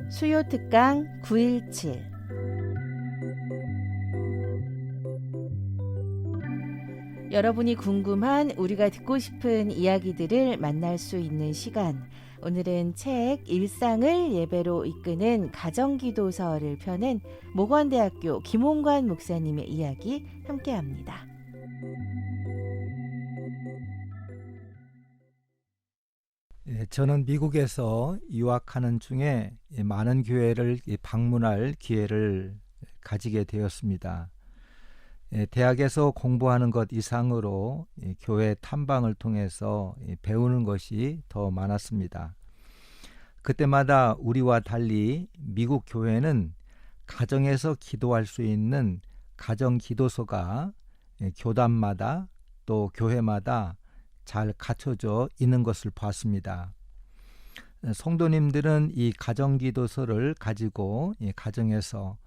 수요 특강 917 여러분이 궁금한 우리가 듣고 싶은 이야기들을 만날 수 있는 시간. 오늘은 책 일상을 예배로 이끄는 가정기도서를 펴낸 모건대학교 김홍관 목사님의 이야기 함께합니다. 저는 미국에서 유학하는 중에 많은 교회를 방문할 기회를 가지게 되었습니다. 대학에서 공부하는 것 이상으로 교회 탐방을 통해서 배우는 것이 더 많았습니다. 그때마다 우리와 달리 미국 교회는 가정에서 기도할 수 있는 가정 기도소가 교단마다 또 교회마다 잘 갖춰져 있는 것을 봤습니다. 성도님들은 이 가정 기도소를 가지고 가정에서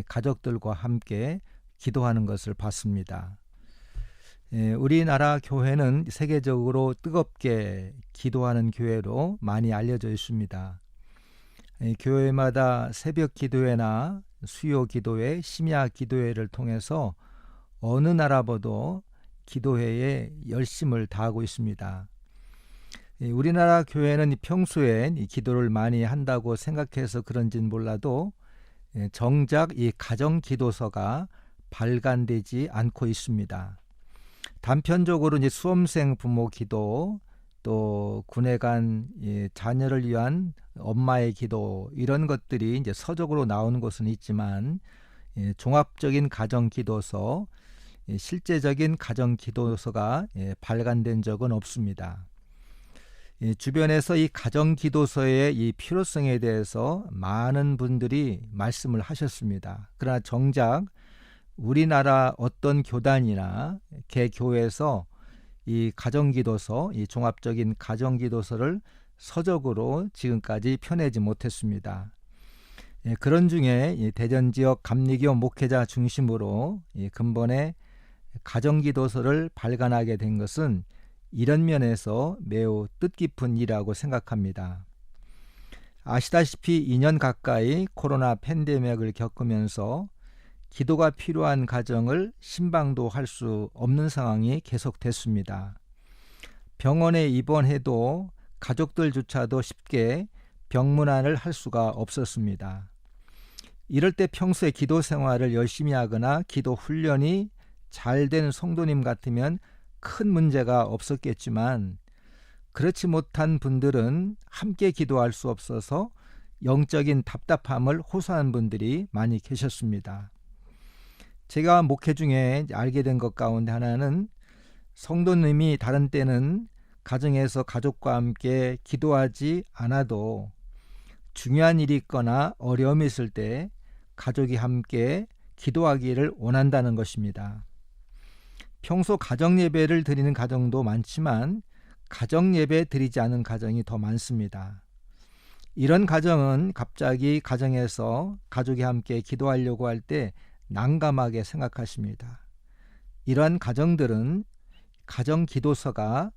가족들과 함께 기도하는 것을 봤습니다. 우리나라 교회는 세계적으로 뜨겁게 기도하는 교회로 많이 알려져 있습니다. 교회마다 새벽 기도회나 수요 기도회, 심야 기도회를 통해서 어느 나라보다 기도회에 열심을 다하고 있습니다. 우리나라 교회는 평소에 기도를 많이 한다고 생각해서 그런지는 몰라도 정작 이 가정 기도서가 발간되지 않고 있습니다. 단편적으로 이제 수험생 부모 기도, 또 군에 간 자녀를 위한 엄마의 기도, 이런 것들이 이제 서적으로 나오는 곳은 있지만 종합적인 가정 기도서, 실제적인 가정 기도서가 발간된 적은 없습니다. 주변에서 이 가정 기도서의 이 필요성에 대해서 많은 분들이 말씀을 하셨습니다. 그러나 정작 우리나라 어떤 교단이나 개교회에서 이 가정기도서, 이 종합적인 가정기도서를 서적으로 지금까지 펴내지 못했습니다. 그런 중에 대전 지역 감리교 목회자 중심으로 근본의 가정기도서를 발간하게 된 것은 이런 면에서 매우 뜻깊은 일이라고 생각합니다. 아시다시피 2년 가까이 코로나 팬데믹을 겪으면서 기도가 필요한 가정을 신방도 할 수 없는 상황이 계속됐습니다. 병원에 입원해도 가족들조차도 쉽게 병문안을 할 수가 없었습니다. 이럴 때 평소에 기도 생활을 열심히 하거나 기도 훈련이 잘 된 성도님 같으면 큰 문제가 없었겠지만, 그렇지 못한 분들은 함께 기도할 수 없어서 영적인 답답함을 호소하는 분들이 많이 계셨습니다. 제가 목회 중에 알게 된 것 가운데 하나는, 성도님이 다른 때는 가정에서 가족과 함께 기도하지 않아도 중요한 일이 있거나 어려움이 있을 때 가족이 함께 기도하기를 원한다는 것입니다. 평소 가정 예배를 드리는 가정도 많지만 가정 예배 드리지 않은 가정이 더 많습니다. 이런 가정은 갑자기 가정에서 가족이 함께 기도하려고 할 때 난감하게 생각하십니다. 이러한 가정들은 가정 기도서가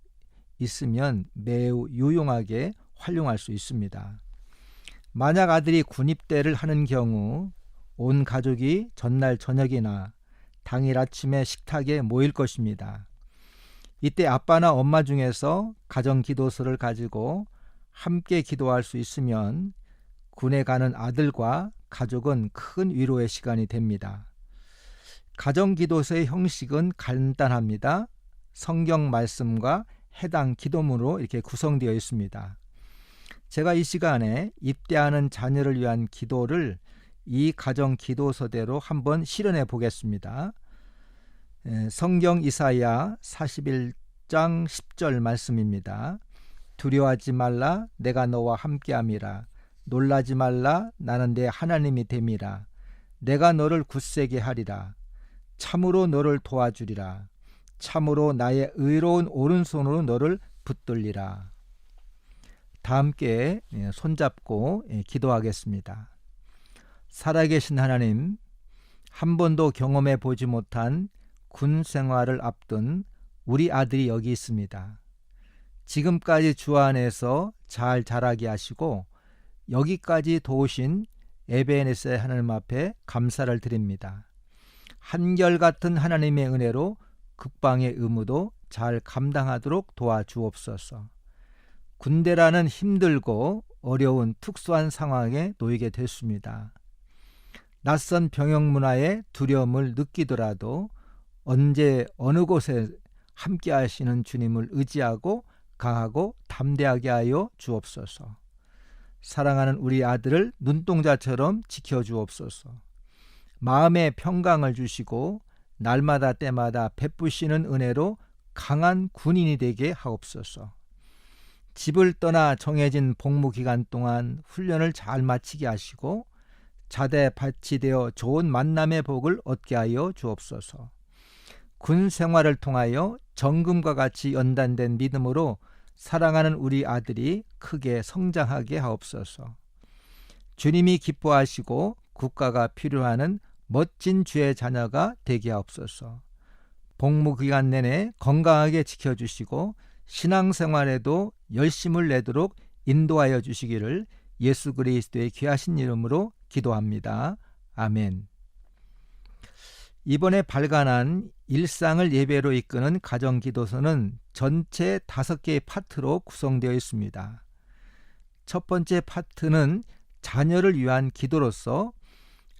있으면 매우 유용하게 활용할 수 있습니다. 만약 아들이 군입대를 하는 경우 온 가족이 전날 저녁이나 당일 아침에 식탁에 모일 것입니다. 이때 아빠나 엄마 중에서 가정 기도서를 가지고 함께 기도할 수 있으면 군에 가는 아들과 가족은 큰 위로의 시간이 됩니다. 가정 기도서의 형식은 간단합니다. 성경 말씀과 해당 기도문으로 이렇게 구성되어 있습니다. 제가 이 시간에 입대하는 자녀를 위한 기도를 이 가정 기도서대로 한번 실현해 보겠습니다. 성경 이사야 41장 10절 말씀입니다. 두려워하지 말라, 내가 너와 함께함이라. 놀라지 말라, 나는 내 하나님이 됨이라. 내가 너를 굳세게 하리라. 참으로 너를 도와주리라. 참으로 나의 의로운 오른손으로 너를 붙들리라. 다 함께 손잡고 기도하겠습니다. 살아계신 하나님, 한 번도 경험해 보지 못한 군 생활을 앞둔 우리 아들이 여기 있습니다. 지금까지 주 안에서 잘 자라게 하시고 여기까지 도우신 에베네셀 하나님 앞에 감사를 드립니다. 한결같은 하나님의 은혜로 국방의 의무도 잘 감당하도록 도와주옵소서. 군대라는 힘들고 어려운 특수한 상황에 놓이게 됐습니다. 낯선 병역 문화에 두려움을 느끼더라도 언제 어느 곳에 함께 하시는 주님을 의지하고 강하고 담대하게 하여 주옵소서. 사랑하는 우리 아들을 눈동자처럼 지켜주옵소서. 마음의 평강을 주시고 날마다 때마다 베푸시는 은혜로 강한 군인이 되게 하옵소서. 집을 떠나 정해진 복무 기간 동안 훈련을 잘 마치게 하시고 자대 발치되어 좋은 만남의 복을 얻게 하여 주옵소서. 군 생활을 통하여 정금과 같이 연단된 믿음으로 사랑하는 우리 아들이 크게 성장하게 하옵소서. 주님이 기뻐하시고 국가가 필요하는 멋진 주의 자녀가 되게 하옵소서. 복무 기간 내내 건강하게 지켜주시고 신앙생활에도 열심을 내도록 인도하여 주시기를 예수 그리스도의 귀하신 이름으로 기도합니다. 아멘. 이번에 발간한 일상을 예배로 이끄는 가정기도서는 전체 5개의 파트로 구성되어 있습니다. 첫 번째 파트는 자녀를 위한 기도로서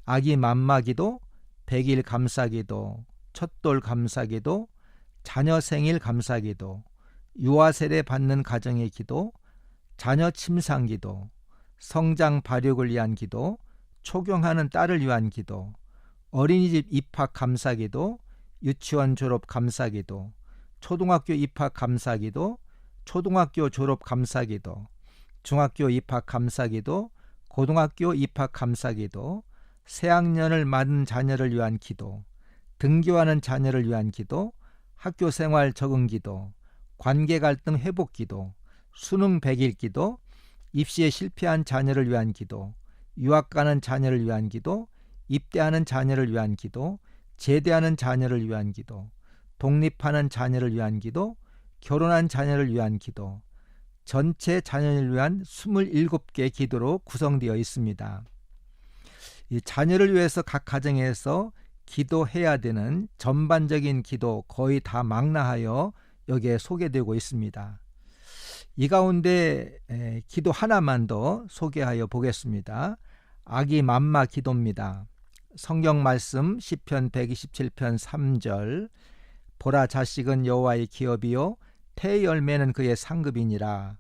아기 맘마기도, 100일 감사기도, 첫돌 감사기도, 자녀 생일 감사기도, 유아 세례 받는 가정의 기도, 자녀 침상기도, 성장 발육을 위한 기도, 초경하는 딸을 위한 기도, 어린이집 입학 감사기도, 유치원 졸업 감사기도, 초등학교 입학 감사기도, 초등학교 졸업 감사기도, 중학교 입학 감사기도, 고등학교 입학 감사기도, 새학년을 맞은 자녀를 위한 기도, 등교하는 자녀를 위한 기도, 학교 생활 적응 기도, 관계 갈등 회복 기도, 수능 100일 기도, 입시에 실패한 자녀를 위한 기도, 유학 가는 자녀를 위한 기도, 입대하는 자녀를 위한 기도, 제대하는 자녀를 위한 기도, 독립하는 자녀를 위한 기도, 결혼한 자녀를 위한 기도, 전체 자녀를 위한 27개 기도로 구성되어 있습니다. 이 자녀를 위해서 각 가정에서 기도해야 되는 전반적인 기도 거의 다 망라하여 여기에 소개되고 있습니다. 이 가운데 기도 하나만 더 소개하여 보겠습니다. 아기 맘마 기도입니다. 성경 말씀 시편 127편 3절 보라 자식은 여호와의 기업이요 태의 열매는 그의 상급이니라.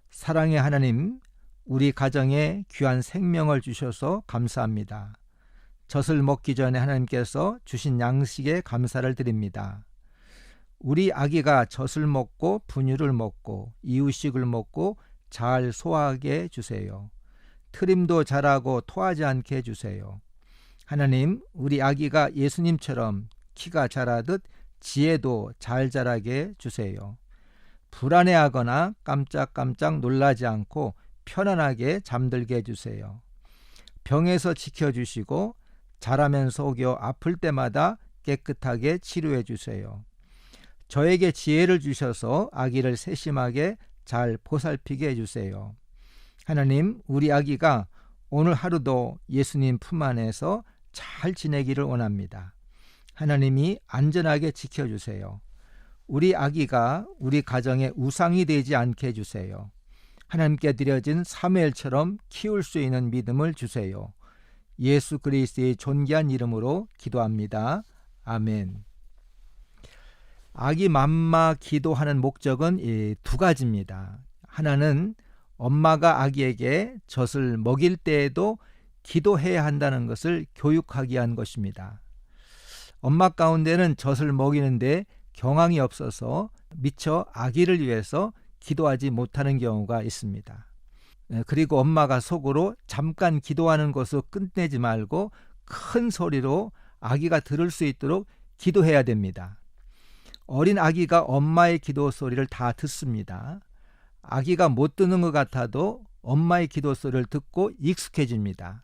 사랑의 하나님, 우리 가정에 귀한 생명을 주셔서 감사합니다. 젖을 먹기 전에 하나님께서 주신 양식에 감사를 드립니다. 우리 아기가 젖을 먹고 분유를 먹고 이유식을 먹고 잘 소화하게 해주세요. 트림도 잘하고 토하지 않게 해주세요. 하나님, 우리 아기가 예수님처럼 키가 자라듯 지혜도 잘 자라게 해주세요. 불안해하거나 깜짝깜짝 놀라지 않고 편안하게 잠들게 해주세요. 병에서 지켜주시고 자라면서 오겨 아플 때마다 깨끗하게 치료해 주세요. 저에게 지혜를 주셔서 아기를 세심하게 잘 보살피게 해주세요. 하나님, 우리 아기가 오늘 하루도 예수님 품 안에서 잘 지내기를 원합니다. 하나님이 안전하게 지켜주세요. 우리 아기가 우리 가정의 우상이 되지 않게 해주세요. 하나님께 드려진 사무엘처럼 키울 수 있는 믿음을 주세요. 예수 그리스도의 존귀한 이름으로 기도합니다. 아멘. 아기 맘마 기도하는 목적은 두 가지입니다. 하나는 엄마가 아기에게 젖을 먹일 때에도 기도해야 한다는 것을 교육하기 위한 것입니다. 엄마 가운데는 젖을 먹이는데 경황이 없어서 미처 아기를 위해서 기도하지 못하는 경우가 있습니다. 그리고 엄마가 속으로 잠깐 기도하는 것으로 끝내지 말고 큰 소리로 아기가 들을 수 있도록 기도해야 됩니다. 어린 아기가 엄마의 기도 소리를 다 듣습니다. 아기가 못 듣는 것 같아도 엄마의 기도 소리를 듣고 익숙해집니다.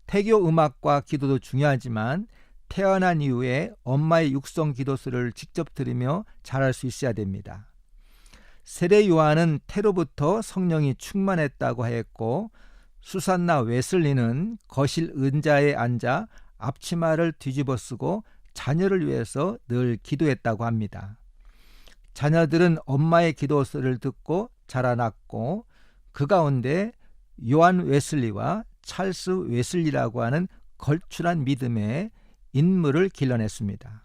태교 음악과 기도도 중요하지만 태어난 이후에 엄마의 육성 기도 소리를 직접 들으며 자랄 수 있어야 됩니다. 세례 요한은 태로부터 성령이 충만했다고 하였고, 수산나 웨슬리는 거실 의자에 앉아 앞치마를 뒤집어 쓰고 자녀를 위해서 늘 기도했다고 합니다. 자녀들은 엄마의 기도소리를 듣고 자라났고, 그 가운데 요한 웨슬리와 찰스 웨슬리라고 하는 걸출한 믿음의 인물을 길러냈습니다.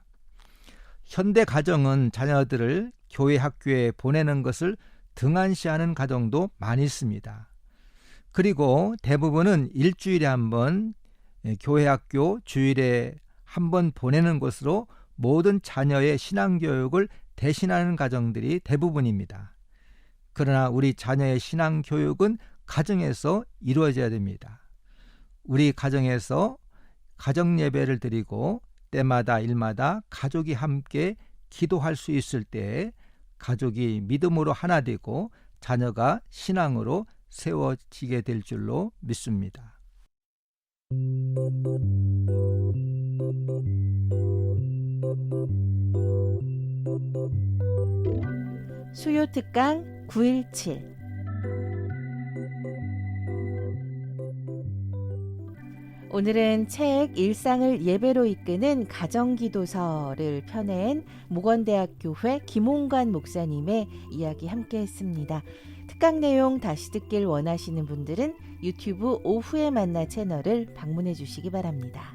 현대 가정은 자녀들을 교회 학교에 보내는 것을 등한시하는 가정도 많이 있습니다. 그리고 대부분은 일주일에 한 번, 교회 학교 주일에 한 번 보내는 것으로 모든 자녀의 신앙교육을 대신하는 가정들이 대부분입니다. 그러나 우리 자녀의 신앙교육은 가정에서 이루어져야 됩니다. 우리 가정에서 가정예배를 드리고 때마다 일마다 가족이 함께 기도할 수 있을 때 가족이 믿음으로 하나 되고 자녀가 신앙으로 세워지게 될 줄로 믿습니다. 수요 특강 917 오늘은 책 일상을 예배로 이끄는 가정기도서를 펴낸 목원대학교회 김홍관 목사님의 이야기 함께 했습니다. 특강 내용 다시 듣길 원하시는 분들은 유튜브 오후에 만나 채널을 방문해 주시기 바랍니다.